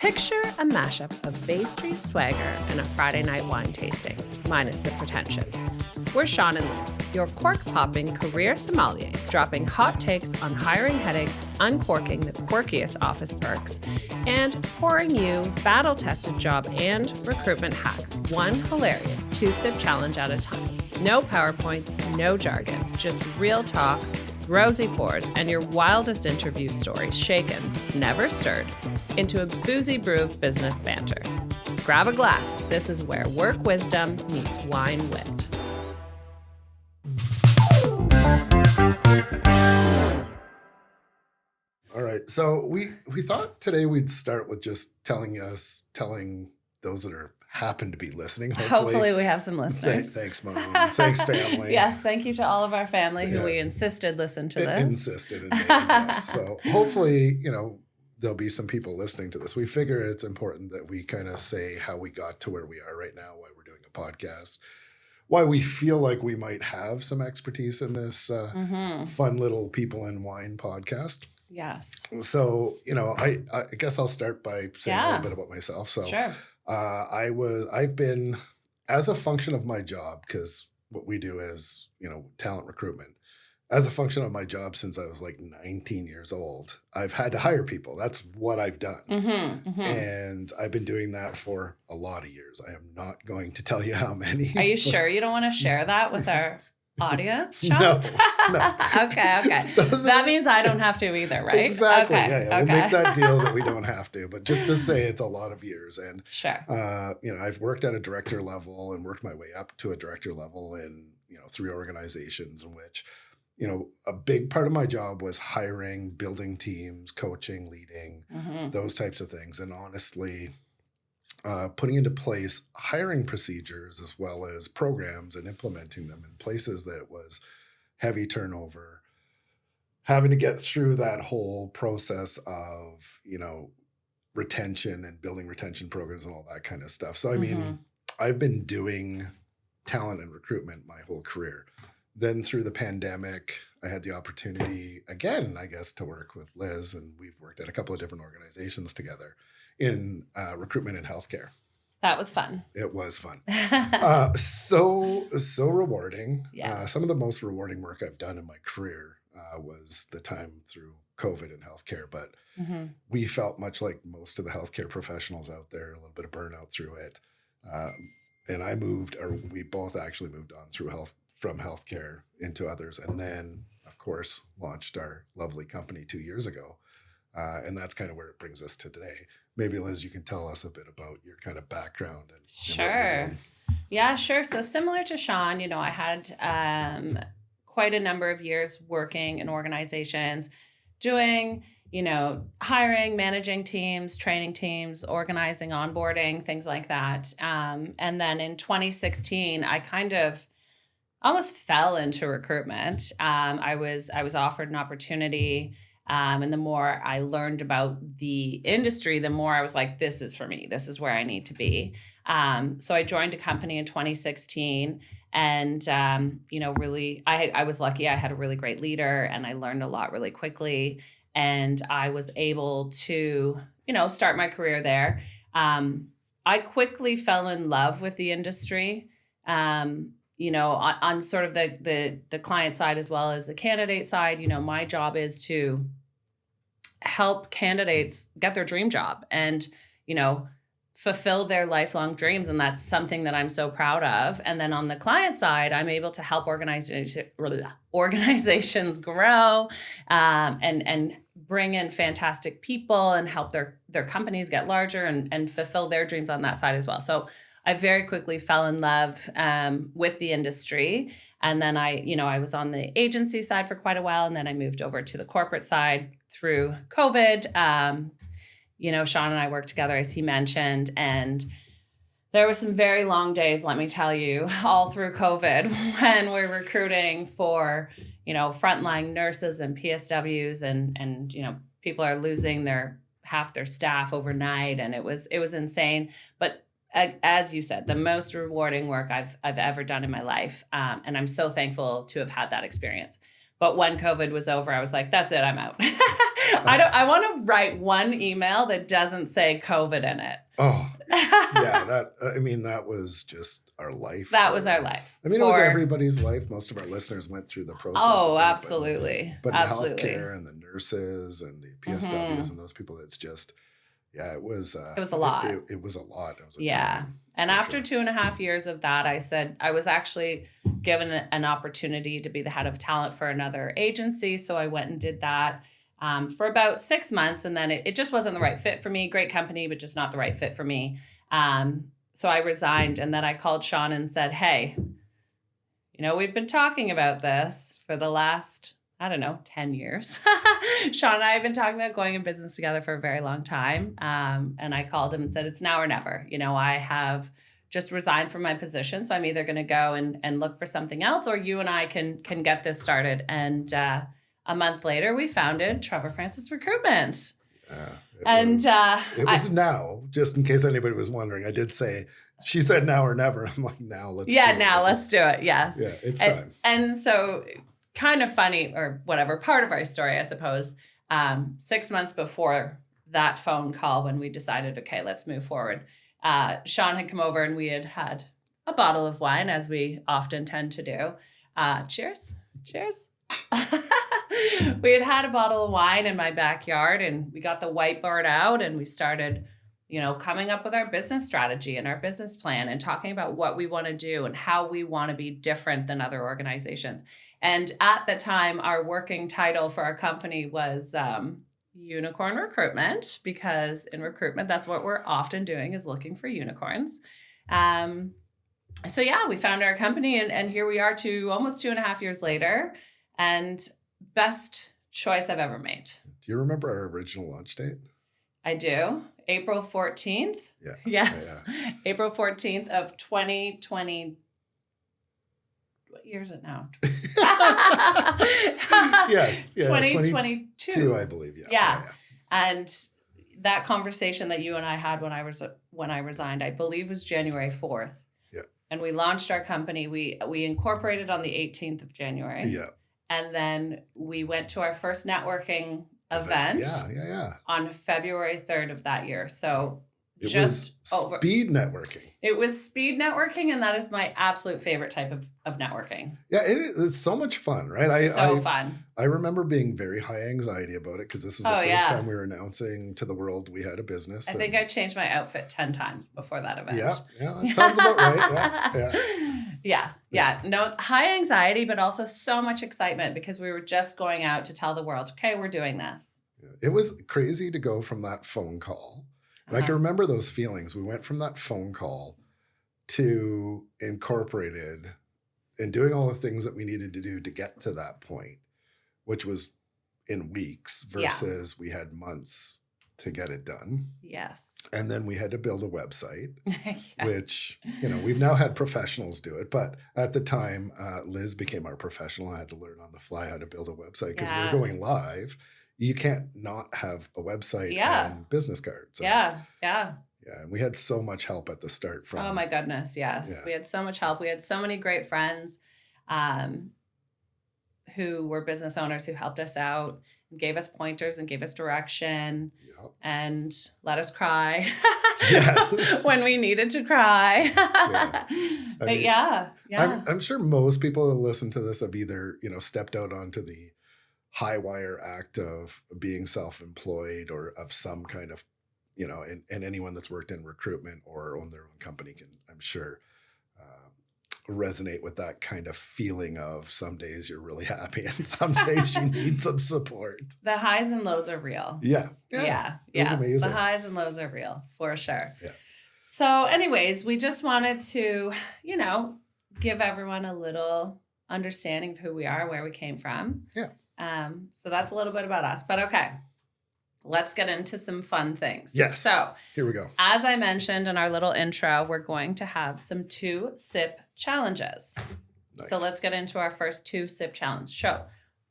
Picture a mashup of Bay Street swagger and a Friday night wine tasting, minus the pretension. We're Sean and Liz, your cork-popping career sommeliers, dropping hot takes on hiring headaches, uncorking the quirkiest office perks, and pouring you battle-tested job and recruitment hacks, one hilarious 2-sip challenge at a time. No PowerPoints, no jargon, just real talk, rosy pours, and your wildest interview stories shaken, never stirred, into a boozy brew of business banter. Grab a glass. This is where work wisdom meets wine wit. All right. So we thought today we'd start with just telling those that happen to be listening. Hopefully we have some listeners. Thanks, Mom. Thanks, family. Yes, thank you to all of our family who we insisted listen to this. Insisted and made this. So hopefully, there'll be some people listening to this. We figure it's important that we kind of say how we got to where we are right now, why we're doing a podcast, why we feel like we might have some expertise in this fun little people and wine podcast. Yes. So, I guess I'll start by saying a little bit about myself. So sure. I've been, as a function of my job, because what we do is, talent recruitment, as a function of my job since I was like 19 years old, I've had to hire people. That's what I've done. And I've been doing that for a lot of years. I am not going to tell you how many. Are you sure you don't want to share that with our audience, Sean? No. Okay. That means I don't have to either, right? Exactly. Okay. Yeah. We'll make that deal that we don't have to, but just to say it's a lot of years. And, sure. I've worked at a director level and worked my way up to a director level in, 3 organizations in which, a big part of my job was hiring, building teams, coaching, leading, those types of things. And honestly, putting into place hiring procedures as well as programs and implementing them in places that was heavy turnover, having to get through that whole process of, retention and building retention programs and all that kind of stuff. So, I mean, I've been doing talent and recruitment my whole career. Then through the pandemic, I had the opportunity again, I guess, to work with Liz, and we've worked at a couple of different organizations together in recruitment and healthcare. That was fun. It was fun. So rewarding. Yes. Some of the most rewarding work I've done in my career was the time through COVID and healthcare, but we felt much like most of the healthcare professionals out there, a little bit of burnout through it. And we both actually moved on from healthcare into others, and then, of course, launched our lovely company 2 years ago. And that's kind of where it brings us to today. Maybe, Liz, you can tell us a bit about your kind of background. Sure. Yeah, sure. So similar to Sean, I had quite a number of years working in organizations, doing, hiring, managing teams, training teams, organizing, onboarding, things like that. And then in 2016, I kind of almost fell into recruitment. I was offered an opportunity, and the more I learned about the industry, the more I was like, this is for me. This is where I need to be. So I joined a company in 2016, and really, I was lucky. I had a really great leader, and I learned a lot really quickly, and I was able to, start my career there. I quickly fell in love with the industry. On sort of the client side as well as the candidate side, my job is to help candidates get their dream job and, fulfill their lifelong dreams. And that's something that I'm so proud of. And then on the client side, I'm able to help organizations grow and bring in fantastic people and help their companies get larger and fulfill their dreams on that side as well. So I very quickly fell in love with the industry. And then I was on the agency side for quite a while. And then I moved over to the corporate side through COVID. Sean and I worked together, as he mentioned, and there were some very long days, let me tell you, all through COVID when we're recruiting for, frontline nurses and PSWs and people are losing half their staff overnight. And it was insane. But as you said, the most rewarding work I've ever done in my life. And I'm so thankful to have had that experience. But when COVID was over, I was like, that's it, I'm out. I want to write one email that doesn't say COVID in it. Oh, yeah. That was just our life. That was our life. It was everybody's life. Most of our listeners went through the process. Oh, absolutely. But absolutely. healthcare and the nurses and the PSWs and those people, it's just, it was a lot. It was a lot. It was a time. And after 2.5 years of that, I said I was actually given an opportunity to be the head of talent for another agency. So I went and did that for about 6 months. And then it just wasn't the right fit for me. Great company, but just not the right fit for me. So I resigned. And then I called Sean and said, hey, we've been talking about this for the last, 10 years. Sean and I have been talking about going in business together for a very long time. And I called him and said, it's now or never. I have just resigned from my position. So I'm either going to go and look for something else, or you and I can get this started. And a month later, we founded Trevor Francis Recruitment. It was now, just in case anybody was wondering. I did say, she said now or never. I'm like, now let's do it. Let's do it. Yes. Yeah, it's time. And so kind of funny, or whatever, part of our story, I suppose, 6 months before that phone call, when we decided, okay, let's move forward, Sean had come over and we had a bottle of wine, as we often tend to do. Cheers. We had a bottle of wine in my backyard, and we got the whiteboard out and we started, coming up with our business strategy and our business plan and talking about what we want to do and how we want to be different than other organizations. And at the time, our working title for our company was Unicorn Recruitment, because in recruitment, that's what we're often doing, is looking for unicorns. We founded our company, and here we are almost 2.5 years later, and best choice I've ever made. Do you remember our original launch date? I do. April 14th. Yeah. Yes. Yeah. April 14th of 2020. What year is it now? Yes. Yeah, 2022. I believe. Yeah. And that conversation that you and I had when I resigned, I believe was January 4th. Yeah. And we launched our company. We incorporated on the 18th of January. Yeah. And then we went to our first networking event on February 3rd of that year. So it was speed networking. It was speed networking, and that is my absolute favorite type of networking. Yeah, it's so much fun, right? Fun. I remember being very high anxiety about it, because this was the first time we were announcing to the world we had a business. I think I changed my outfit 10 times before that event. Yeah, that sounds about right. Yeah. No, high anxiety, but also so much excitement, because we were just going out to tell the world, okay, we're doing this. It was crazy to go from that phone call. And I can remember those feelings. We went from that phone call to incorporated and doing all the things that we needed to do to get to that point, which was in weeks versus we had months to get it done. Yes. And then we had to build a website, yes. which, we've now had professionals do it. But at the time, Liz became our professional. I had to learn on the fly how to build a website, because we were going live. You can't not have a website and business cards. Yeah. And we had so much help at the start. Oh my goodness, yes. Yeah. We had so much help. We had so many great friends who were business owners who helped us out and gave us pointers and gave us direction and let us cry when we needed to cry. I'm sure most people that listen to this have either, stepped out onto the high wire act of being self-employed, or of some kind of, and anyone that's worked in recruitment or owned their own company can, I'm sure, resonate with that kind of feeling of some days you're really happy and some days you need some support. The highs and lows are real. Yeah. It was amazing. The highs and lows are real, for sure. Yeah. So anyways, we just wanted to, give everyone a little understanding of who we are, where we came from. Yeah. So that's a little bit about us, but okay, let's get into some fun things. Yes. So here we go. As I mentioned in our little intro, we're going to have some 2-sip challenges. Nice. So let's get into our first 2-sip challenge.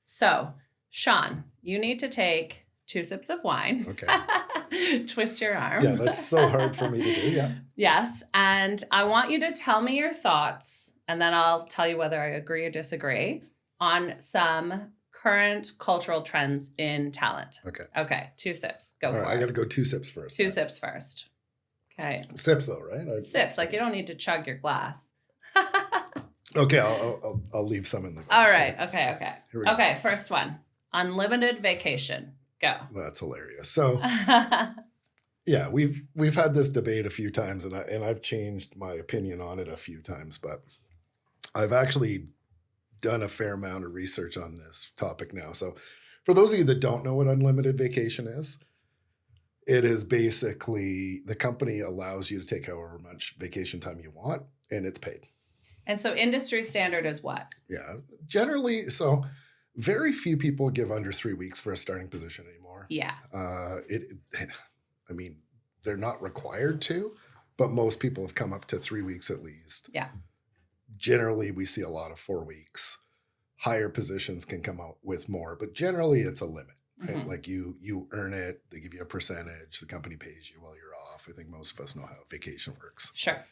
So Sean, you need to take 2 sips of wine. Okay. Twist your arm. Yeah, that's so hard for me to do. Yeah. Yes. And I want you to tell me your thoughts, and then I'll tell you whether I agree or disagree on some current cultural trends in talent. Okay. Okay. 2 sips. Go for it. I got to go 2 sips first. 2 sips first. Okay. Sips though, right? Sips. Like you don't need to chug your glass. Okay. I'll leave some in the glass. All right. Okay. Here we go. Okay. First one. Unlimited vacation. Go. That's hilarious. So yeah, we've had this debate a few times, and I've changed my opinion on it a few times, but I've actually done a fair amount of research on this topic now. So for those of you that don't know what unlimited vacation is, it is basically the company allows you to take however much vacation time you want, and it's paid. And so industry standard is what? Yeah, generally, so very few people give under 3 weeks for a starting position anymore. Yeah. I mean, they're not required to, but most people have come up to 3 weeks at least. Yeah. Generally, we see a lot of 4 weeks. Higher positions can come out with more, but generally it's a limit, right? Mm-hmm. Like you earn it, they give you a percentage, the company pays you while you're off. I think most of us know how vacation works. Sure.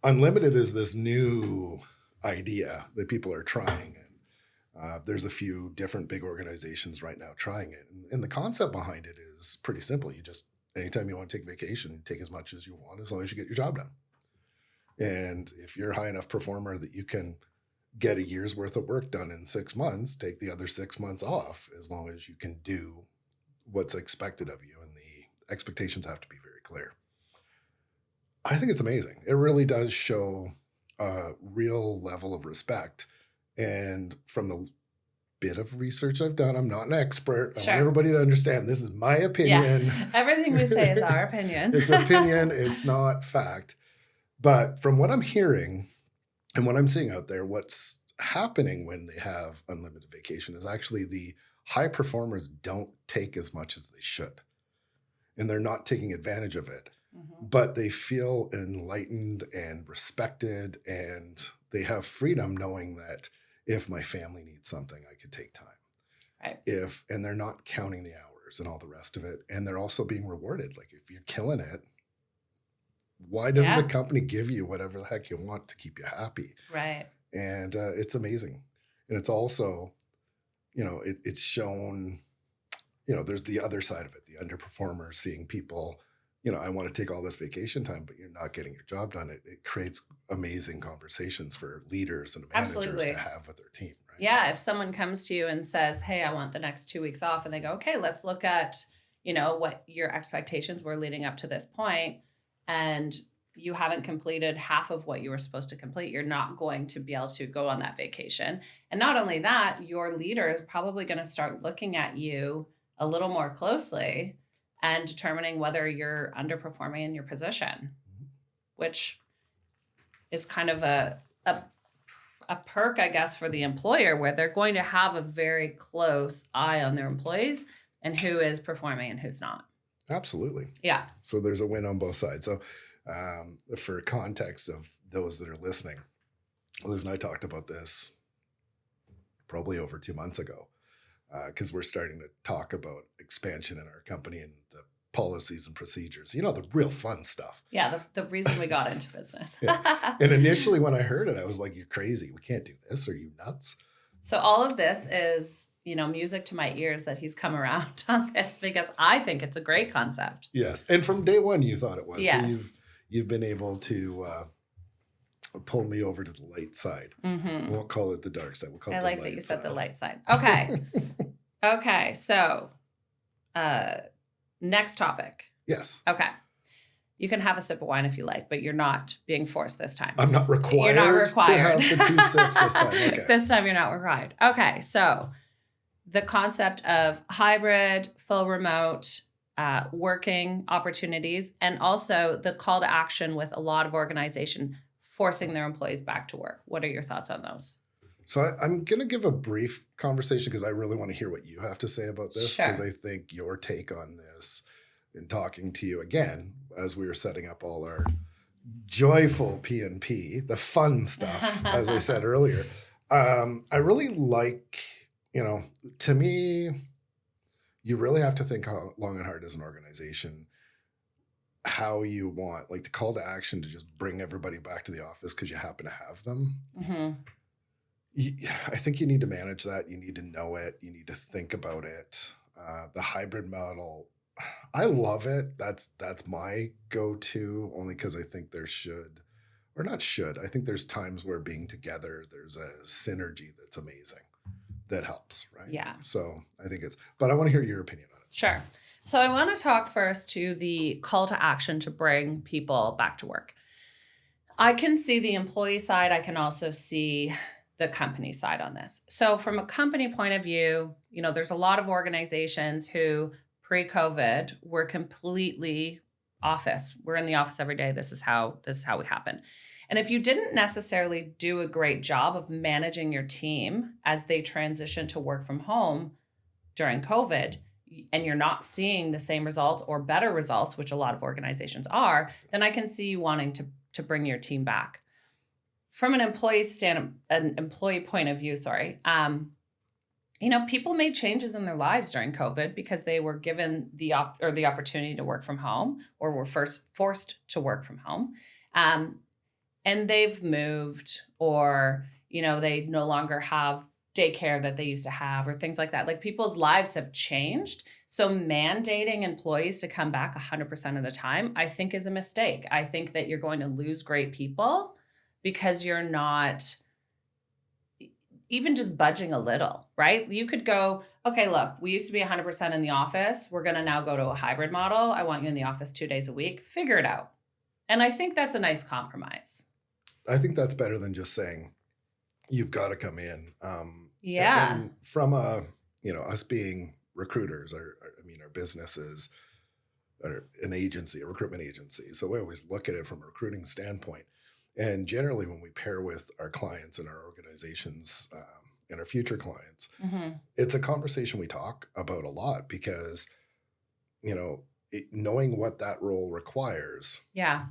Unlimited is this new idea that people are trying, and there's a few different big organizations right now trying it. And the concept behind it is pretty simple. You just, anytime you want to take vacation, you take as much as you want, as long as you get your job done. And if you're a high enough performer that you can get a year's worth of work done in 6 months, take the other 6 months off, as long as you can do what's expected of you. And the expectations have to be very clear. I think it's amazing. It really does show a real level of respect. And from the bit of research I've done, I'm not an expert. Sure. I want everybody to understand this is my opinion. Yeah. Everything we say is our opinion. It's opinion. It's not fact. But from what I'm hearing and what I'm seeing out there, what's happening when they have unlimited vacation is actually the high performers don't take as much as they should. And they're not taking advantage of it. Mm-hmm. But they feel enlightened and respected, and they have freedom knowing that if my family needs something, I could take time. Right. And they're not counting the hours and all the rest of it. And they're also being rewarded. Like if you're killing it, why doesn't the company give you whatever the heck you want to keep you happy? Right. And it's amazing. And it's also, it's shown, there's the other side of it, the underperformers, seeing people, I want to take all this vacation time, but you're not getting your job done. It creates amazing conversations for leaders and managers to have with their team. Right? Yeah. If someone comes to you and says, hey, I want the next 2 weeks off, and they go, okay, let's look at, what your expectations were leading up to this point, and you haven't completed half of what you were supposed to complete, you're not going to be able to go on that vacation. And not only that, your leader is probably going to start looking at you a little more closely and determining whether you're underperforming in your position, which is kind of a perk, I guess, for the employer, where they're going to have a very close eye on their employees and who is performing and who's not. Absolutely. Yeah. So there's a win on both sides. So for context of those that are listening, Liz and I talked about this probably over 2 months ago, because we're starting to talk about expansion in our company and the policies and procedures, the real fun stuff. Yeah, the reason we got into business. Yeah. And initially when I heard it, I was like, you're crazy. We can't do this. Are you nuts? So all of this is, music to my ears that he's come around on this, because I think it's a great concept. Yes. And from day one, you thought it was. Yes. So you've been able to pull me over to the light side. Mm-hmm. We won't call it the dark side. We'll call it the light side. I like that you said the light side. Okay. Okay. So next topic. Yes. Okay. You can have a sip of wine if you like, but you're not being forced this time. I'm not required, you're not required. to have the 2 sips this time. Okay. This time you're not required. Okay. So the concept of hybrid, full remote, working opportunities, and also the call to action with a lot of organization forcing their employees back to work. What are your thoughts on those? So I'm going to give a brief conversation because I really want to hear what you have to say about this, because I think your take on this, in talking to you again, as we were setting up all our joyful P&P, the fun stuff, as I said earlier, I really like, to me, you really have to think how long and hard as an organization, how you want, like the call to action to just bring everybody back to the office because you happen to have them. Mm-hmm. I think you need to manage that. You need to know it. You need to think about it. The hybrid model, I love it. That's my go-to, only because I think there should, or not should, I think there's times where being together, there's a synergy that's amazing that helps, right? Yeah. So I think but I want to hear your opinion on it. Sure. So I want to talk first to the call to action to bring people back to work. I can see the employee side. I can also see the company side on this. So from a company point of view, there's a lot of organizations who pre-COVID were completely office. We're in the office every day. This is how we happen. And if you didn't necessarily do a great job of managing your team as they transition to work from home during COVID, and you're not seeing the same results or better results, which a lot of organizations are, then I can see you wanting to bring your team back. From an employee point of view, people made changes in their lives during COVID because they were given the opportunity to work from home, or were first forced to work from home. And they've moved, or, they no longer have daycare that they used to have, or things like that. Like, people's lives have changed. So mandating employees to come back 100% of the time, I think, is a mistake. I think that you're going to lose great people because you're not even just budging a little, right? You could go, okay, look, we used to be 100% in the office. We're going to now go to a hybrid model. I want you in the office 2 days a week. Figure it out. And I think that's a nice compromise. I think that's better than just saying, you've got to come in. And from us being recruiters, our businesses are an agency, a recruitment agency. So we always look at it from a recruiting standpoint. And generally, when we pair with our clients and our organizations and our future clients, it's a conversation we talk about a lot because, knowing what that role requires. Yeah.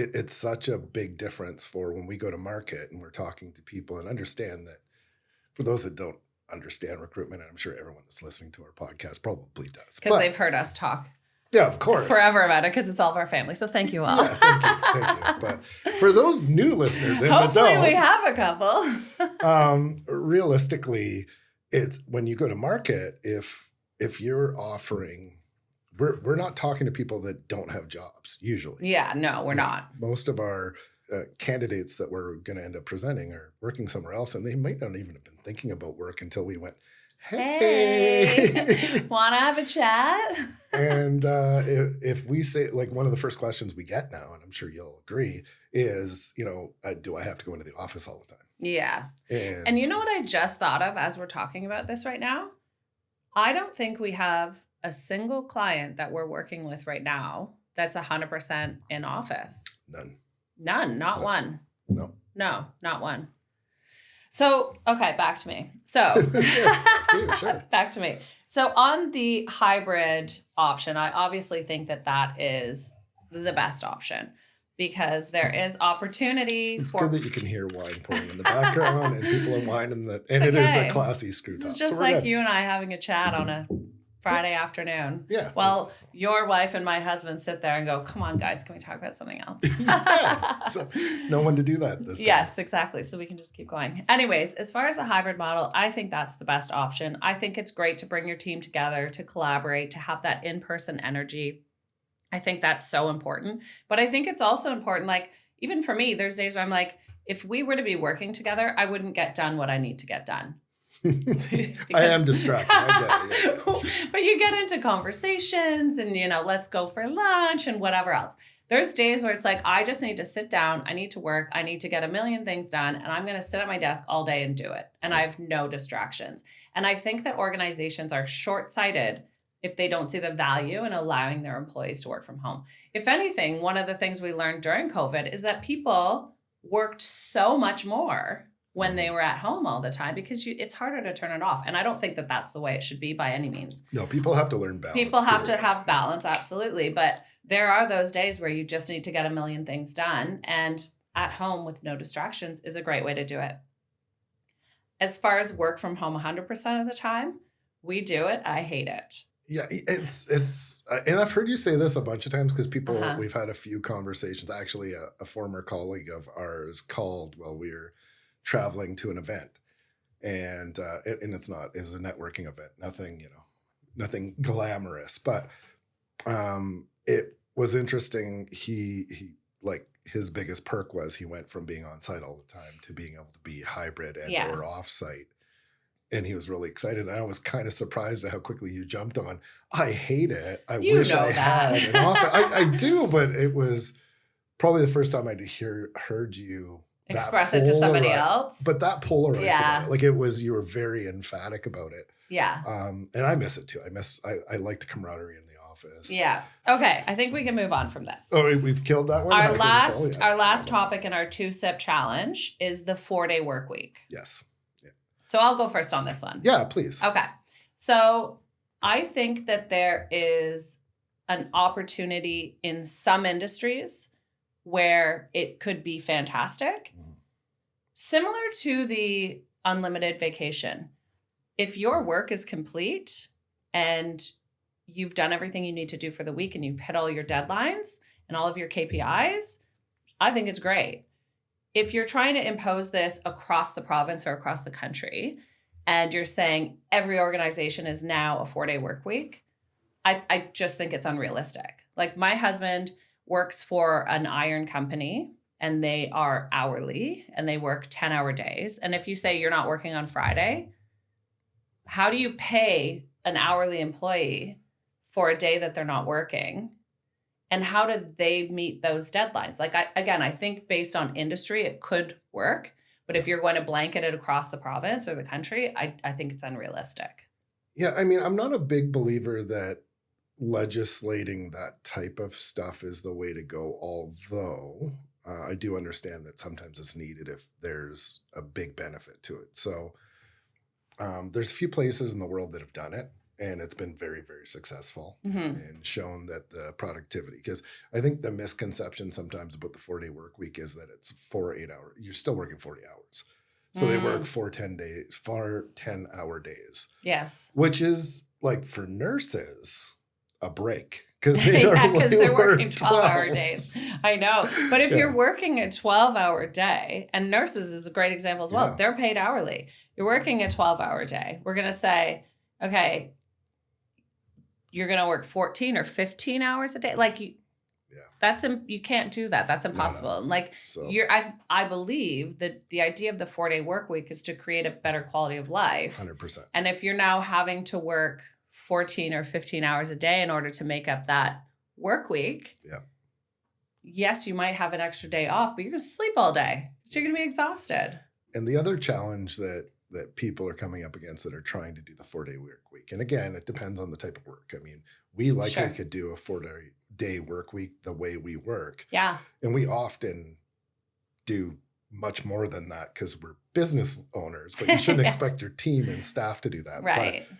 It's such a big difference for when we go to market and we're talking to people, and understand that for those that don't understand recruitment, and I'm sure everyone that's listening to our podcast probably does. Because they've heard us talk. Yeah, of course. Forever about it, because it's all of our family. So thank you all. Yeah, thank you. But for those new listeners, hopefully we have a couple. Realistically, it's when you go to market, if you're offering, we're not talking to people that don't have jobs usually. Yeah, no, we're not. Most of our candidates that we're going to end up presenting are working somewhere else, and they might not even have been thinking about work until we went, hey. Want to have a chat? And if we say, like, one of the first questions we get now, and I'm sure you'll agree, is, do I have to go into the office all the time? Yeah. And you know what I just thought of as we're talking about this right now? I don't think we have a single client that we're working with right now that's 100% in office. None, not one. No, not one. So, okay, back to me. So, sure. Back to me. So on the hybrid option, I obviously think that is the best option, because there is opportunity. It's good that you can hear wine pouring in the background and people are whining, and it is a classy screw top. It's just like you and I having a chat on a Friday afternoon. Yeah. Well, your wife and my husband sit there and go, come on, guys, can we talk about something else? Yeah. So no one to do that this time. Yes, exactly. So we can just keep going. Anyways, as far as the hybrid model, I think that's the best option. I think it's great to bring your team together, to collaborate, to have that in-person energy. I think that's so important. But I think it's also important, like, even for me, there's days where I'm like, if we were to be working together, I wouldn't get done what I need to get done. I am distracted. I get it. Yeah. But you get into conversations and, let's go for lunch and whatever else. There's days where it's like, I just need to sit down. I need to work. I need to get a million things done. And I'm going to sit at my desk all day and do it. And I have no distractions. And I think that organizations are short-sighted if they don't see the value in allowing their employees to work from home. If anything, one of the things we learned during COVID is that people worked so much more when they were at home all the time, because it's harder to turn it off. And I don't think that that's the way it should be by any means. No, people have to learn balance. People have to have balance, absolutely. But there are those days where you just need to get a million things done. And at home with no distractions is a great way to do it. As far as work from home 100% of the time, we do it. I hate it. Yeah, it's and I've heard you say this a bunch of times, because people, we've had a few conversations. Actually, a former colleague of ours called while we were traveling to an event. And it's a networking event, nothing glamorous, but it was interesting. He like his biggest perk was he went from being on site all the time to being able to be hybrid and or off site. And he was really excited. And I was kind of surprised at how quickly you jumped on. I hate it. I wish I had an offer. I do, but it was probably the first time I'd heard you express it to somebody else. But that polarized it. Like you were very emphatic about it. Yeah. And I miss it too. I like the camaraderie in the office. Yeah. Okay. I think we can move on from this. Oh, we've killed that one. Our last topic in our 2-step challenge is the 4-day work week. Yes. Yeah. So I'll go first on this one. Yeah, please. Okay. So I think that there is an opportunity in some industries where it could be fantastic. Similar to the unlimited vacation. If your work is complete and you've done everything you need to do for the week and you've hit all your deadlines and all of your KPIs, I think it's great. If you're trying to impose this across the province or across the country and you're saying every organization is now a 4-day work week, I just think it's unrealistic. Like my husband works for an iron company and they are hourly and they work 10-hour days. And if you say you're not working on Friday, how do you pay an hourly employee for a day that they're not working? And how do they meet those deadlines? Like, I think based on industry, it could work. But if you're going to blanket it across the province or the country, I think it's unrealistic. Yeah, I mean, I'm not a big believer that legislating that type of stuff is the way to go, although I do understand that sometimes it's needed if there's a big benefit to it. So there's a few places in the world that have done it, and it's been very, very successful and shown that the productivity, because I think the misconception sometimes about the 4-day work week is that it's 4 8-hour. You're still working 40 hours. So they work 4 10-hour days. Yes. Which is like for nurses, a break. Because they're working 12-hour days. I know. But if you're working a 12-hour day, and nurses is a great example as well, they're paid hourly. You're working a 12-hour day. We're going to say, okay, you're going to work 14 or 15 hours a day. Like you can't do that. That's impossible. No. Like I believe that the idea of the 4-day work week is to create a better quality of life. 100%. And if you're now having to work 14 or 15 hours a day in order to make up that work week. Yeah. Yes, you might have an extra day off, but you're going to sleep all day. So you're going to be exhausted. And the other challenge that people are coming up against that are trying to do the 4-day work week. And again, it depends on the type of work. I mean, we likely could do a 4-day work week the way we work. Yeah. And we often do much more than that because we're business owners, but you shouldn't expect your team and staff to do that. Right. But,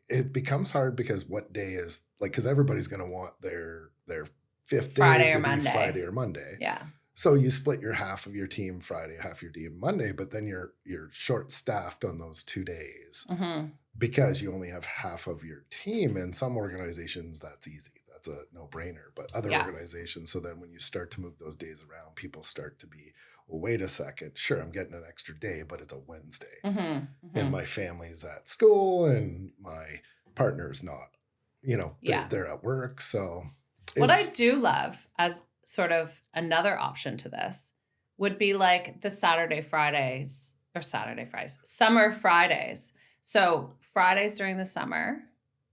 it becomes hard because what day is like, because everybody's going to want their fifth day to be Friday or Monday. Yeah. So you split your half of your team Friday, half your team Monday, but then you're short staffed on those 2 days because you only have half of your team. In some organizations, that's easy. That's a no brainer, but other organizations. So then when you start to move those days around, people start to be, well, wait a second. Sure, I'm getting an extra day, but it's a Wednesday. And my family's at school and my partner's not, they're at work. So what I do love as sort of another option to this would be like the summer Fridays. So Fridays during the summer,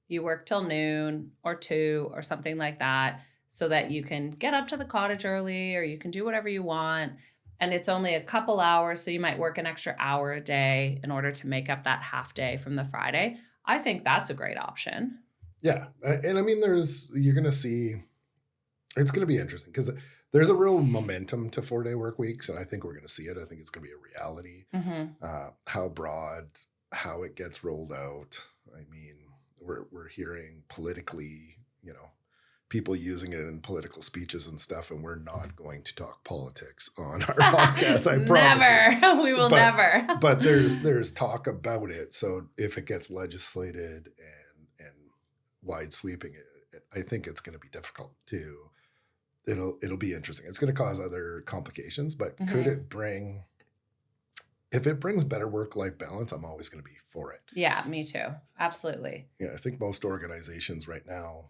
you work till noon or 2 or something like that so that you can get up to the cottage early or you can do whatever you want. And it's only a couple hours, so you might work an extra hour a day in order to make up that half day from the Friday. I think that's a great option. Yeah. And I mean, you're going to see, it's going to be interesting because there's a real momentum to 4-day work weeks, and I think we're going to see it. I think it's going to be a reality. How broad, how it gets rolled out. I mean, we're hearing politically, people using it in political speeches and stuff, and we're not going to talk politics on our podcast. I promise. Never. We will never. But there's talk about it. So if it gets legislated and wide sweeping, I think it's going to be difficult to it'll be interesting. It's going to cause other complications, but Mm-hmm. could it if it brings better work-life balance, I'm always going to be for it. Yeah, me too. Absolutely. Yeah, I think most organizations right now,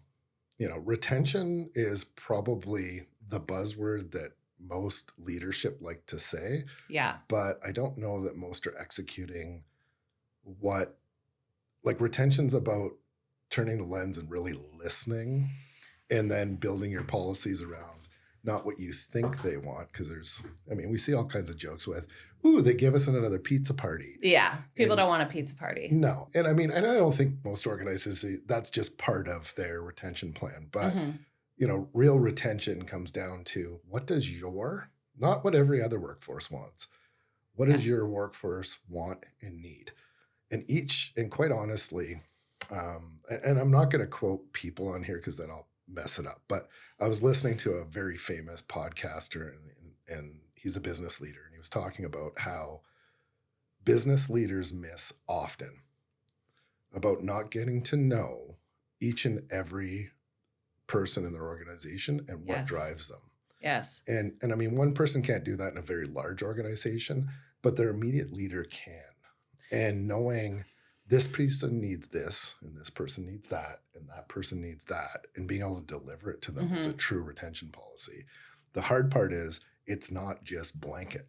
retention is probably the buzzword that most leadership like to say, Yeah. but I don't know that most are executing retention's about turning the lens and really listening and then building your policies around not what you think they want. Because we see all kinds of jokes with, ooh, they give us another pizza party. Yeah. People don't want a pizza party. No. And and I don't think most organizations, that's just part of their retention plan. But, real retention comes down to what does not what every other workforce wants. What does your workforce want and need? And quite honestly, and I'm not going to quote people on here because then I'll mess it up, but I was listening to a very famous podcaster and he's a business leader, and he was talking about how business leaders miss often about not getting to know each and every person in their organization and what drives them. Yes. And one person can't do that in a very large organization, but their immediate leader can. And knowing this person needs this, and this person needs that, and that person needs that, and being able to deliver it to them is a true retention policy. The hard part is it's not just blanket.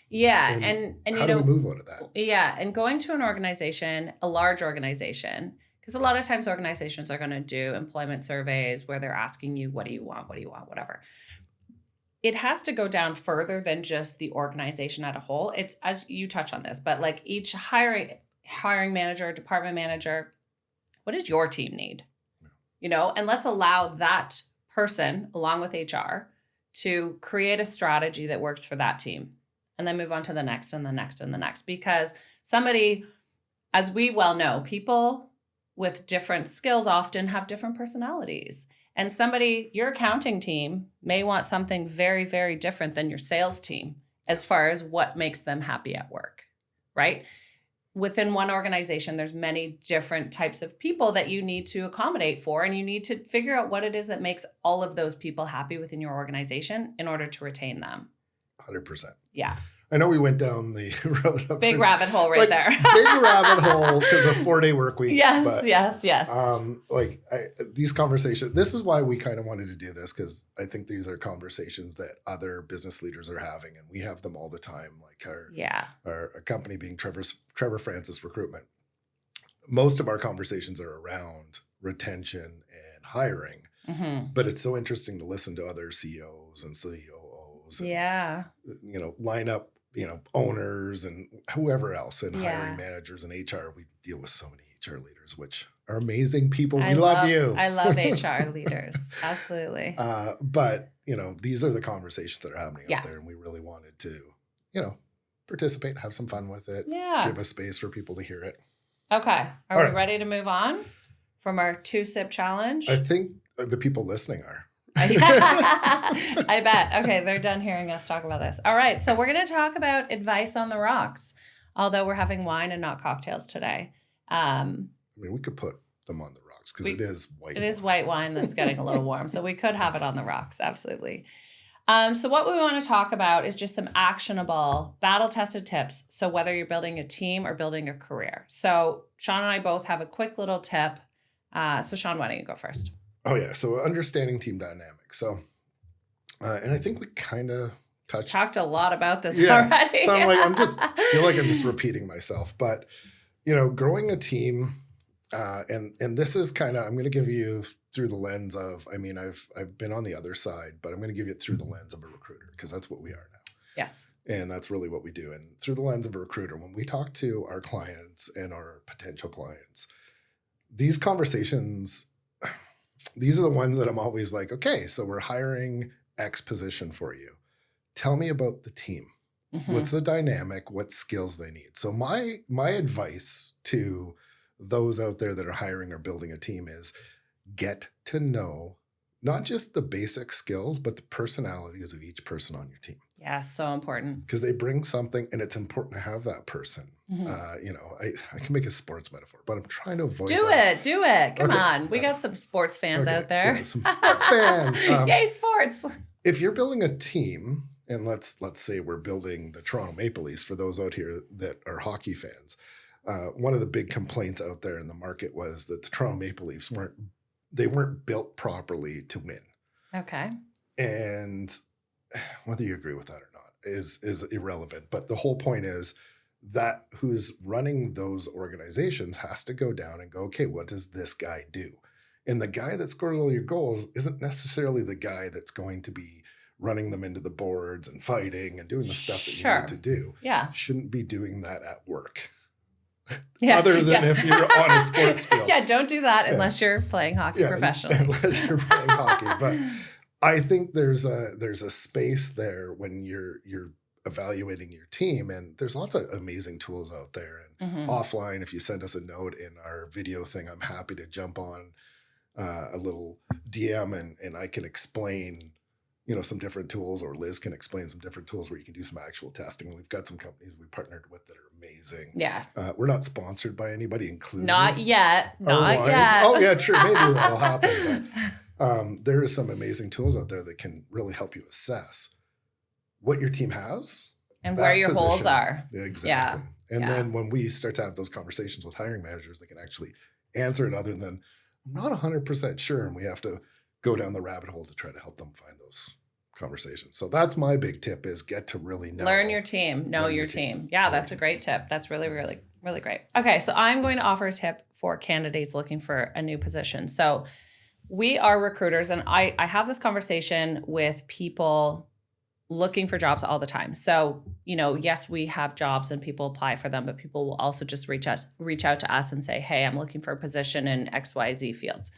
Yeah. And how do we move out of that? Yeah. And going to an organization, a large organization, because a lot of times organizations are going to do employment surveys where they're asking you, what do you want? What do you want? Whatever. It has to go down further than just the organization as a whole. It's, as you touch on this, but like each hiring manager, department manager, what does your team need? And let's allow that person along with HR to create a strategy that works for that team, and then move on to the next and the next and the next. Because somebody, as we well know, people with different skills often have different personalities. And your accounting team may want something very, very different than your sales team as far as what makes them happy at work, right? Within one organization, there's many different types of people that you need to accommodate for, and you need to figure out what it is that makes all of those people happy within your organization in order to retain them. 100%. Yeah. I know we went down the road. Big rabbit hole there. Big rabbit hole because of 4-day work weeks. Yes, but, yes. These conversations, this is why we kind of wanted to do this, because I think these are conversations that other business leaders are having, and we have them all the time. Like our company being Trevor Francis Recruitment. Most of our conversations are around retention and hiring, but it's so interesting to listen to other CEOs and COOs. And, line up, owners and whoever else, and hiring managers and HR. We deal with so many HR leaders, which are amazing people. We love you. I love HR leaders. Absolutely. But, these are the conversations that are happening out there, and we really wanted to, participate, have some fun with it, give a space for people to hear it. Okay. Are we ready to move on from our 2-sip challenge? I think the people listening are. I bet. Okay, they're done hearing us talk about this. All right, so we're going to talk about advice on the rocks, although we're having wine and not cocktails today. We could put them on the rocks because it is white. It is white wine that's getting a little warm, so we could have it on the rocks, absolutely. So what we want to talk about is just some actionable, battle-tested tips. So whether you're building a team or building a career. So Sean and I both have a quick little tip. So Sean, why don't you go first? Oh, yeah. So understanding team dynamics. So, and I think we kind of talked a lot about this already. So I'm feel like I'm just repeating myself. But, growing a team, and this is kind of, I'm going to give you through the lens of, I've been on the other side, but I'm going to give you through the lens of a recruiter, because that's what we are now. Yes. And that's really what we do. And through the lens of a recruiter, when we talk to our clients and our potential clients, these conversations, these are the ones that I'm always like, okay, so we're hiring X position for you. Tell me about the team. What's the dynamic? What skills they need? So my advice to those out there that are hiring or building a team is get to know not just the basic skills, but the personalities of each person on your team. Yeah, so important. Because they bring something, and it's important to have that person. I can make a sports metaphor, but I'm trying to avoid Do it. Come on. We got some sports fans out there. Yeah, some sports fans. Yay, sports. If you're building a team, and let's say we're building the Toronto Maple Leafs, for those out here that are hockey fans, one of the big complaints out there in the market was that the Toronto Maple Leafs weren't built properly to win. Okay. And whether you agree with that or not is irrelevant. But the whole point is that who's running those organizations has to go down and go, okay, what does this guy do? And the guy that scores all your goals isn't necessarily the guy that's going to be running them into the boards and fighting and doing the stuff that you need to do. Yeah. Shouldn't be doing that at work. Yeah. Other than if you're on a sports field. Yeah, don't do that unless you're playing hockey professionally. Unless you're playing hockey. But I think there's a space there when you're evaluating your team, and there's lots of amazing tools out there. And offline, if you send us a note in our video thing, I'm happy to jump on a little DM and I can explain, some different tools, or Liz can explain some different tools where you can do some actual testing. And we've got some companies we partnered with that are amazing. Yeah. We're not sponsored by anybody, including Not yet. Oh yeah, sure. Maybe that'll happen. But there is some amazing tools out there that can really help you assess what your team has and where your holes are. Exactly. Yeah. And then when we start to have those conversations with hiring managers, they can actually answer it other than, I'm not 100% sure. And we have to go down the rabbit hole to try to help them find those conversations. So that's my big tip, is get to really know. Learn your team. Know your team. Yeah, that's a great tip. That's really, really, really great. Okay, so I'm going to offer a tip for candidates looking for a new position. So we are recruiters, and I have this conversation with people looking for jobs all the time. So, yes, we have jobs and people apply for them, but people will also just reach out to us and say, hey, I'm looking for a position in XYZ fields.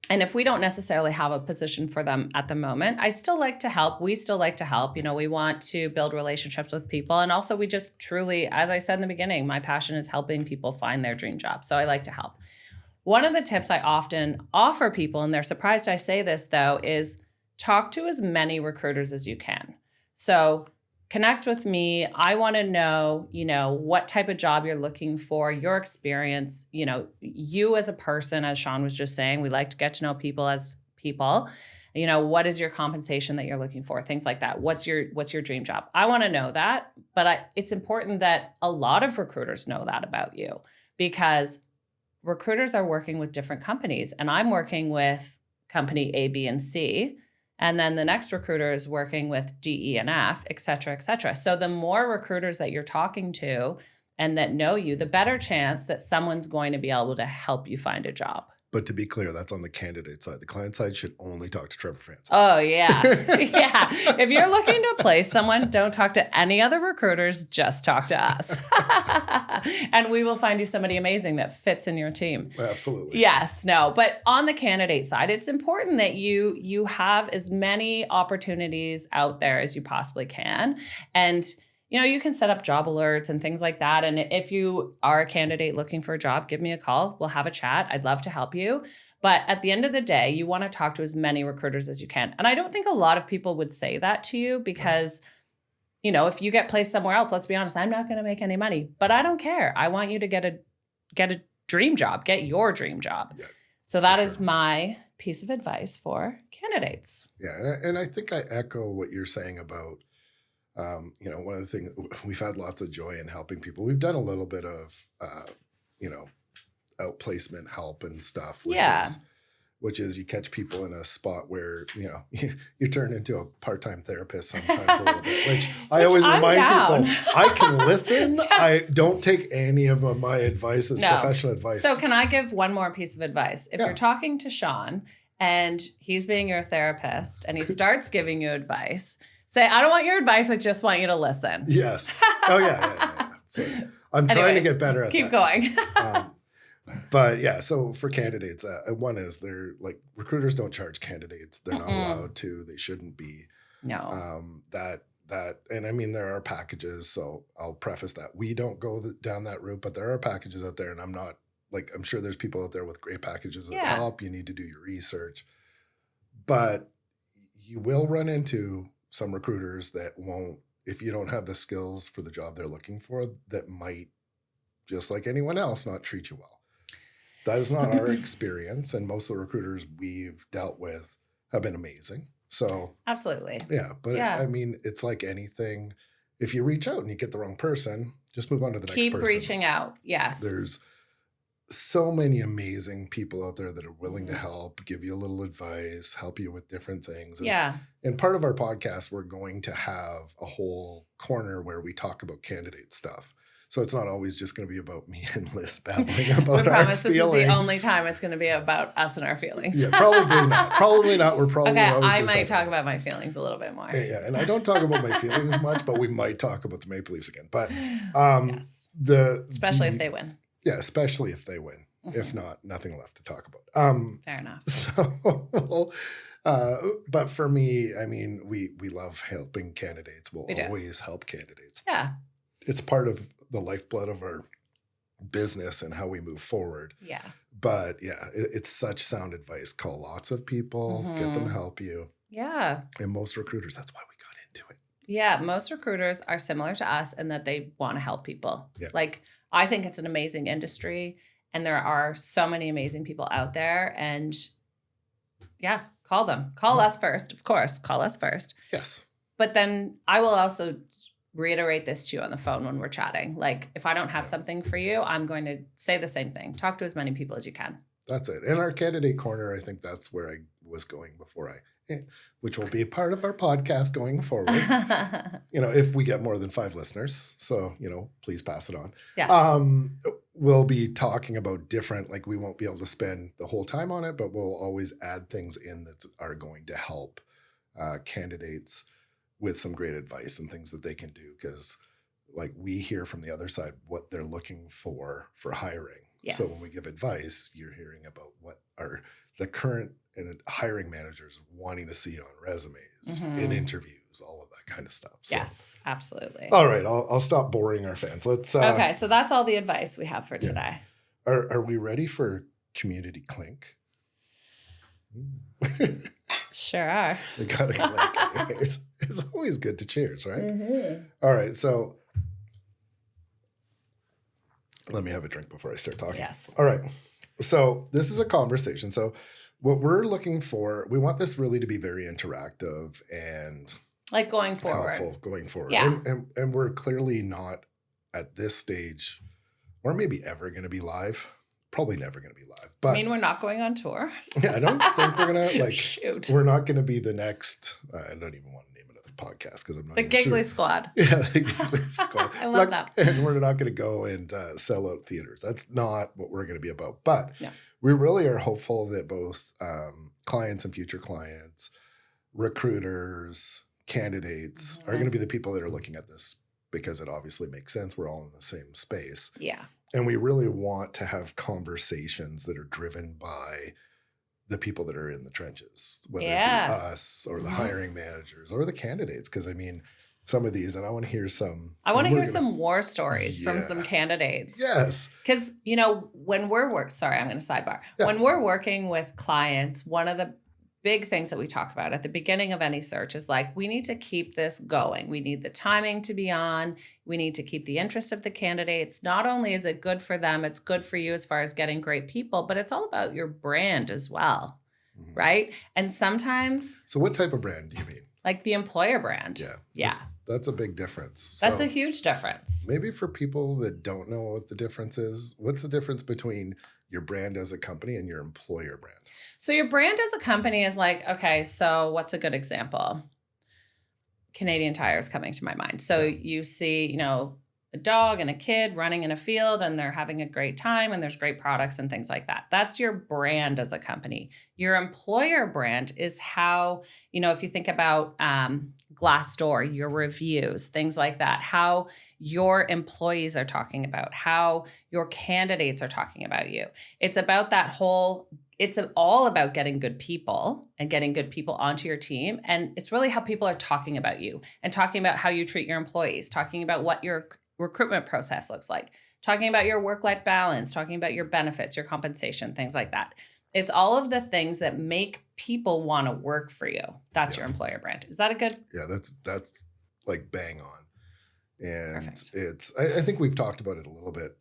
And if we don't necessarily have a position for them at the moment, I still like to help. We still like to help. We want to build relationships with people. And also we just truly, as I said in the beginning, my passion is helping people find their dream job. So I like to help. One of the tips I often offer people, and they're surprised I say this though, is talk to as many recruiters as you can. So connect with me. I want to know, what type of job you're looking for, your experience, you as a person, as Sean was just saying, we like to get to know people as people. What is your compensation that you're looking for? Things like that. What's your dream job? I want to know that, but it's important that a lot of recruiters know that about you, because recruiters are working with different companies, and I'm working with company A, B, and C. And then the next recruiter is working with D, E, and F, et cetera, et cetera. So the more recruiters that you're talking to and that know you, the better chance that someone's going to be able to help you find a job. But to be clear, that's on the candidate side. The client side should only talk to Trevor Francis. Oh, yeah. Yeah. If you're looking to place someone, don't talk to any other recruiters. Just talk to us. And we will find you somebody amazing that fits in your team. Absolutely. Yes. No. But on the candidate side, it's important that you have as many opportunities out there as you possibly can. And you can set up job alerts and things like that. And if you are a candidate looking for a job, give me a call. We'll have a chat. I'd love to help you. But at the end of the day, you want to talk to as many recruiters as you can. And I don't think a lot of people would say that to you because, if you get placed somewhere else, let's be honest, I'm not going to make any money. But I don't care. I want you to get a dream job, get your dream job. Yeah, so that is my piece of advice for candidates. Yeah. And I think I echo what you're saying about, one of the things, we've had lots of joy in helping people. We've done a little bit of, outplacement help and stuff, which is you catch people in a spot where, you turn into a part-time therapist sometimes a little bit, which I always remind people, I can listen. Yes. I don't take any of my advice as professional advice. So can I give one more piece of advice? If you're talking to Sean and he's being your therapist and he starts giving you advice, say, I don't want your advice. I just want you to listen. Yes. Oh, yeah. So I'm trying to get better at that. Keep going. But yeah, so for candidates, one is they're like, recruiters don't charge candidates. They're not allowed to. They shouldn't be. No. And I mean, there are packages. So I'll preface that. We don't go down that route, but there are packages out there. And I'm sure there's people out there with great packages that help. You need to do your research. But you will run into some recruiters that won't, if you don't have the skills for the job they're looking for, that might, just like anyone else, not treat you well. That is not our experience. And most of the recruiters we've dealt with have been amazing. So absolutely. Yeah. But I mean, it's like anything. If you reach out and you get the wrong person, just move on to the next person. Keep reaching out. Yes. There's so many amazing people out there that are willing to help, give you a little advice, help you with different things. And part of our podcast, we're going to have a whole corner where we talk about candidate stuff. So it's not always just going to be about me and Liz babbling about our feelings. This is the only time it's going to be about us and our feelings. Yeah, probably not. Probably not. We're probably okay. I might talk about my feelings a little bit more. Yeah, and I don't talk about my feelings much, but we might talk about the Maple Leafs again. But yes. Especially if they win. Yeah, especially if they win. Mm-hmm. If not, nothing left to talk about. Fair enough. So, but for me, I mean, we love helping candidates. We'll always help candidates. Yeah. It's part of the lifeblood of our business and how we move forward. Yeah. But it's such sound advice. Call lots of people, get them to help you. Yeah. And most recruiters, that's why we got into it. Yeah. Most recruiters are similar to us in that they want to help people. Yeah. Like, I think it's an amazing industry and there are so many amazing people out there, and call them. Call us first. Of course, call us first. Yes. But then I will also reiterate this to you on the phone when we're chatting. Like, if I don't have something for you, I'm going to say the same thing. Talk to as many people as you can. That's it. In our candidate corner, I think that's where I was going before which will be a part of our podcast going forward. If we get more than 5 listeners. So, please pass it on. Yes. We'll be talking about different, like, we won't be able to spend the whole time on it, but we'll always add things in that are going to help candidates with some great advice and things that they can do. Because, like, we hear from the other side what they're looking for hiring. Yes. So when we give advice, you're hearing about what are the current and hiring managers wanting to see on resumes, in interviews, all of that kind of stuff. So, yes, absolutely. All right, I'll stop boring our fans. Let's. Okay, so that's all the advice we have for today. Are we ready for community clink? Sure are. We gotta clink. It's always good to cheers, right? Mm-hmm. All right, so let me have a drink before I start talking. Yes. All right. So this is a conversation. So what we're looking for, we want this really to be very interactive and like going forward. Helpful going forward. Yeah. And we're clearly not at this stage, or maybe ever going to be live. Probably never going to be live. But I mean, we're not going on tour. Yeah, I don't think we're going to Shoot. We're not going to be the next, I don't even want to name another podcast because I'm not The Giggly Squad. Yeah, the Giggly Squad. I love that. And we're not going to go and sell out theaters. That's not what we're going to be about. But we really are hopeful that both clients and future clients, recruiters, candidates are going to be the people that are looking at this because it obviously makes sense. We're all in the same space. Yeah. And we really want to have conversations that are driven by the people that are in the trenches, whether it be us or the hiring managers or the candidates. Because, I mean, some of these, and I want to hear some. I want to hear some war stories from some candidates. Yes. Because, when we're sorry, I'm going to sidebar. Yeah. When we're working with clients, one of the big things that we talk about at the beginning of any search is like, we need to keep this going. We need the timing to be on. We need to keep the interest of the candidates. Not only is it good for them, it's good for you as far as getting great people, but it's all about your brand as well, right? And sometimes... So what type of brand do you mean? Like the employer brand. Yeah. That's a big difference. That's a huge difference. Maybe for people that don't know what the difference is, what's the difference between your brand as a company and your employer brand? So your brand as a company is like, okay, so what's a good example? Canadian Tire is coming to my mind. So you see, a dog and a kid running in a field and they're having a great time and there's great products and things like that. That's your brand as a company. Your employer brand is how, if you think about Glassdoor, your reviews, things like that, how your employees are talking about, how your candidates are talking about you. It's about that whole... It's all about getting good people and getting good people onto your team. And it's really how people are talking about you and talking about how you treat your employees, talking about what your recruitment process looks like, talking about your work-life balance, talking about your benefits, your compensation, things like that. It's all of the things that make people want to work for you. That's your employer brand. Is that a good? Yeah, that's like bang on. And Perfect. I think we've talked about it a little bit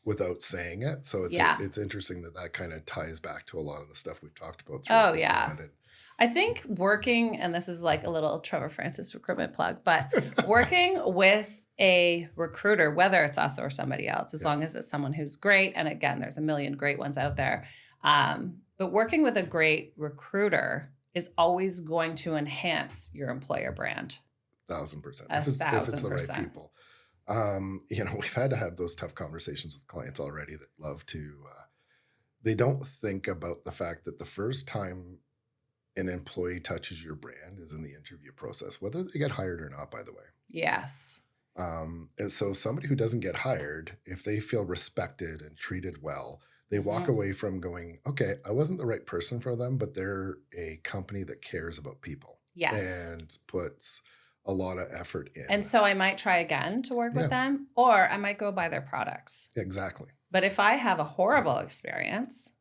without saying it. So it's interesting that kind of ties back to a lot of the stuff we've talked about. Oh, yeah. I think working, and this is like a little Trevor Francis recruitment plug, but working with a recruiter, whether it's us or somebody else, as long as it's someone who's great. And again, there's a million great ones out there. But working with a great recruiter is always going to enhance your employer brand. 1,000%. If it's the right people. We've had to have those tough conversations with clients already that love to, they don't think about the fact that the first time an employee touches your brand is in the interview process, whether they get hired or not, by the way. Yes. And so somebody who doesn't get hired, if they feel respected and treated well, they walk away from going, okay, I wasn't the right person for them, but they're a company that cares about people. Yes. And puts a lot of effort in. And so I might try again to work with them, or I might go buy their products. Exactly. But if I have a horrible experience,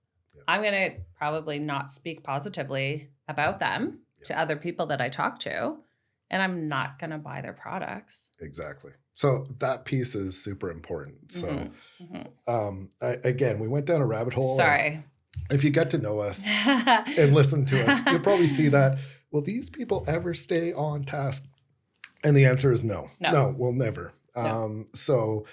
I'm going to probably not speak positively about them to other people that I talk to, and I'm not going to buy their products. Exactly. So that piece is super important. So again, we went down a rabbit hole. Sorry. If you get to know us and listen to us, you'll probably see that, will these people ever stay on task? And the answer is no. No, we'll never. No. So,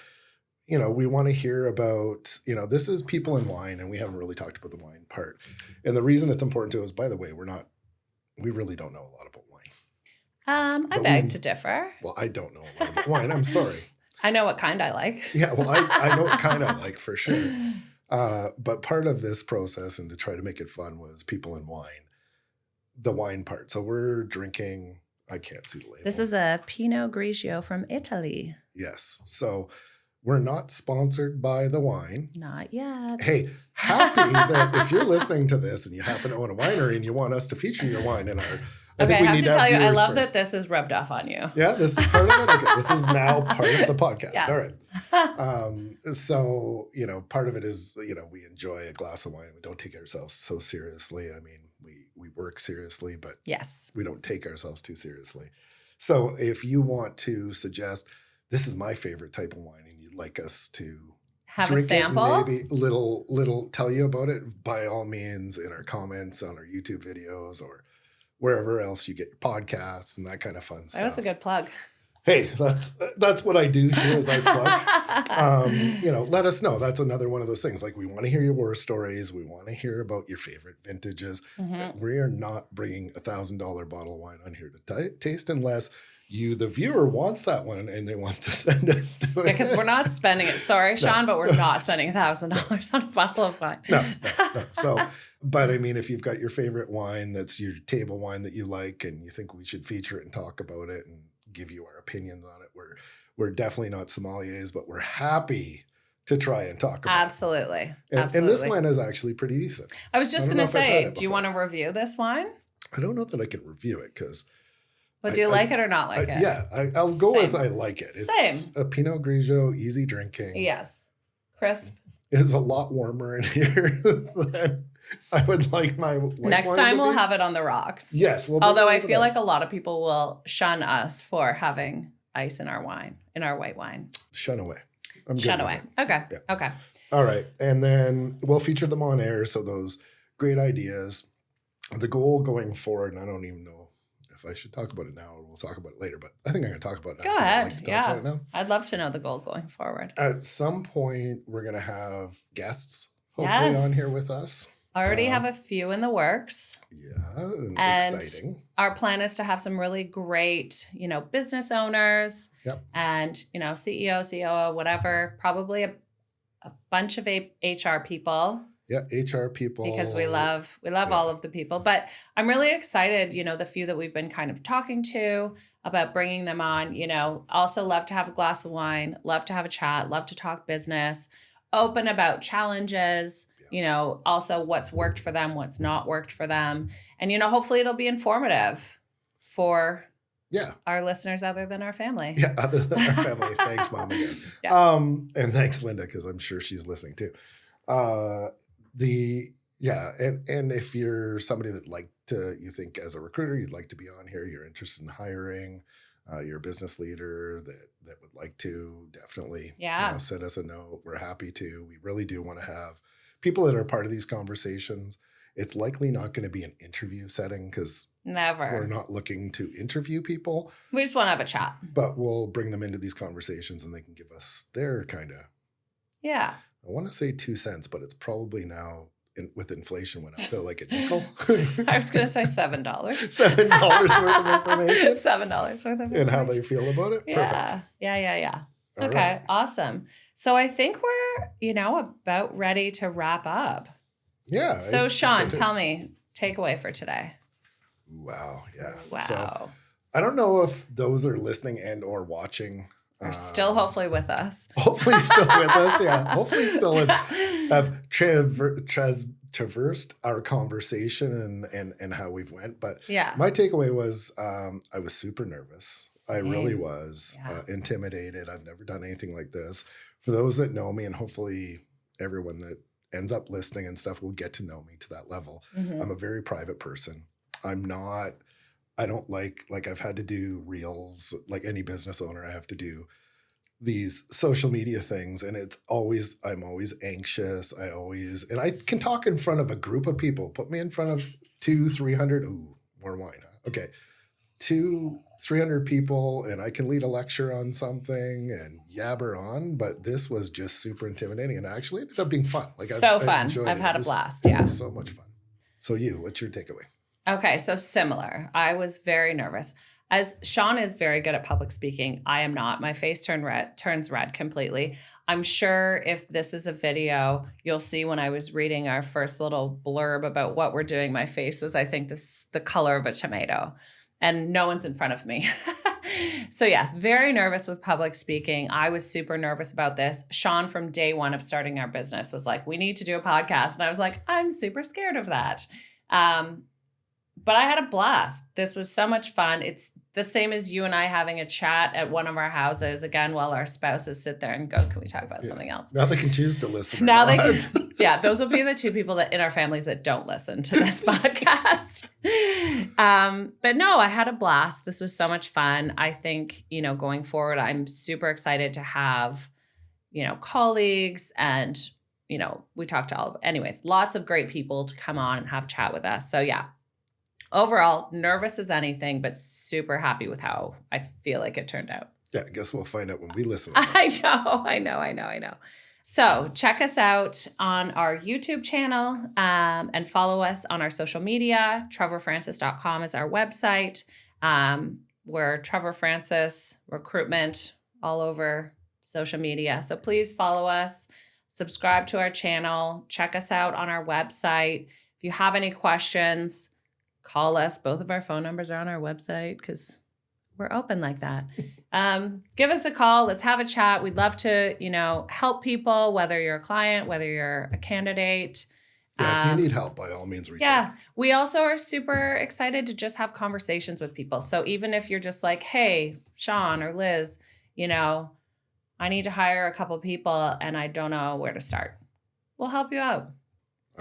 we want to hear about, this is people in wine, and we haven't really talked about the wine part. And the reason it's important to us, by the way, we really don't know a lot about wine. I beg to differ. Well, I don't know a lot about wine. I'm sorry. I know what kind I like. Yeah, well, I know what kind I like for sure. But part of this process, and to try to make it fun, was people in wine, the wine part. So we're drinking, I can't see the label. This is a Pinot Grigio from Italy. Yes. So we're not sponsored by the wine. Not yet. Hey, happy that if you're listening to this and you happen to own a winery and you want us to feature your wine in our... I have to tell you, I love that this is rubbed off on you. Yeah, this is part of it. Okay, this is now part of the podcast. Yes. All right. So, part of it is, we enjoy a glass of wine. We don't take ourselves so seriously. I mean, we work seriously, but we don't take ourselves too seriously. So if you want to suggest, this is my favorite type of wine, and you'd like us to have drink a sample, maybe little tell you about it, by all means, in our comments on our YouTube videos or wherever else you get your podcasts and that kind of fun stuff. That's a good plug. Hey, that's what I do here as I plug. Let us know. That's another one of those things. Like, we want to hear your war stories. We want to hear about your favorite vintages. We are not bringing $1,000 bottle of wine on here to taste unless you, the viewer, wants that one and they wants to send us to it. Because we're not spending it. Sorry, Sean, but we're not spending $1,000 on a bottle of wine. No. So, but I mean, if you've got your favorite wine, that's your table wine that you like, and you think we should feature it and talk about it and give you our opinions on it, we're definitely not sommeliers, but we're happy to try and talk about it. And this wine is actually pretty decent. I was just going to say, do you want to review this wine? I don't know that I can review it because... But do you like it or not like it? Yeah, I'll go with I like it. It's a Pinot Grigio, easy drinking. Yes. Crisp. It is a lot warmer in here than I would like my white wine. Next time we'll have it on the rocks. Yes. Although I feel like a lot of people will shun us for having ice in our wine, in our white wine. Shun away. Shun away. Okay. Yeah. Okay. All right. And then we'll feature them on air. So those great ideas. The goal going forward, and I don't even know if I should talk about it now or we'll talk about it later, but I think I'm going to talk about it now. Go ahead. I like to talk about it now. I'd love to know the goal going forward. At some point, we're going to have guests hopefully on here with us. Already have a few in the works. Yeah, and exciting. Our plan is to have some really great, business owners and, CEO, COO, whatever, probably a bunch of HR people. Yeah, HR people. Because we love all of the people. But I'm really excited, the few that we've been kind of talking to about bringing them on, also love to have a glass of wine, love to have a chat, love to talk business, open about challenges, also what's worked for them, what's not worked for them. And, hopefully it'll be informative for our listeners other than our family. Yeah, other than our family. Thanks, Mom, again. And thanks, Linda, because I'm sure she's listening too. Yeah. And if you're somebody you think as a recruiter, you'd like to be on here, you're interested in hiring, you're a business leader that would like to, definitely send us a note. We're happy to. We really do want to have people that are part of these conversations. It's likely not going to be an interview setting because we're not looking to interview people. We just want to have a chat. But we'll bring them into these conversations and they can give us their kind of, I want to say 2 cents, but it's probably now with inflation went up to like a nickel. I was going to say $7. $7 worth of information. $7 worth of information. And how they feel about it. Yeah. Perfect. Yeah. All Okay. right. Awesome. So I think we're, about ready to wrap up. Yeah. So Sean, tell me, takeaway for today. Wow. Yeah. Wow. So I don't know if those are listening and or watching are still hopefully with us. Hopefully still with us. Yeah. Hopefully still have traversed our conversation and how we've went. But my takeaway was I was super nervous. Same. I really was intimidated. I've never done anything like this. For those that know me, and hopefully everyone that ends up listening and stuff will get to know me to that level. Mm-hmm. I'm a very private person. I don't like I've had to do reels, like any business owner, I have to do these social media things. And I'm always anxious. And I can talk in front of a group of people, put me in front of 200-300, more wine, huh? Okay. 200-300 people and I can lead a lecture on something and yabber on, but this was just super intimidating and actually ended up being fun. Fun. I've had a blast. Yeah. It was so much fun. So what's your takeaway? Okay, so similar. I was very nervous. As Sean is very good at public speaking, I am not. My face turns red completely. I'm sure if this is a video, you'll see when I was reading our first little blurb about what we're doing, my face was, I think, the color of a tomato. And no one's in front of me. So yes, very nervous with public speaking. I was super nervous about this. Sean, from day one of starting our business, was like, we need to do a podcast. And I was like, I'm super scared of that. But I had a blast. This was so much fun. It's the same as you and I having a chat at one of our houses, again, while our spouses sit there and go, can we talk about something else? Now they can choose to listen. Those will be the two people that in our families that don't listen to this podcast. But no, I had a blast. This was so much fun. I think, going forward, I'm super excited to have, colleagues and, we talked to lots of great people to come on and have chat with us. So yeah. Overall, nervous as anything, but super happy with how I feel like it turned out. Yeah, I guess we'll find out when we listen. I know. So check us out on our YouTube channel and follow us on our social media. TrevorFrancis.com is our website. We're Trevor Francis Recruitment all over social media. So please follow us, subscribe to our channel, check us out on our website. If you have any questions, call us. Both of our phone numbers are on our website because we're open like that. Give us a call. Let's have a chat. We'd love to, help people, whether you're a client, whether you're a candidate. Yeah, if you need help, by all means, reach out. Yeah, we also are super excited to just have conversations with people. So even if you're just like, hey, Sean or Liz, I need to hire a couple people and I don't know where to start, we'll help you out.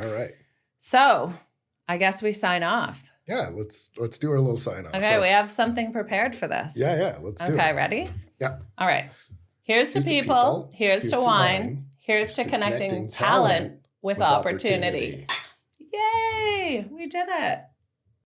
All right. So I guess we sign off. Yeah, let's do our little sign off. Okay, we have something prepared for this. Yeah, let's do it. Okay, ready? Yeah. All right. Here's to people. Here's to wine. Here's to connecting talent with opportunity. Yay! We did it.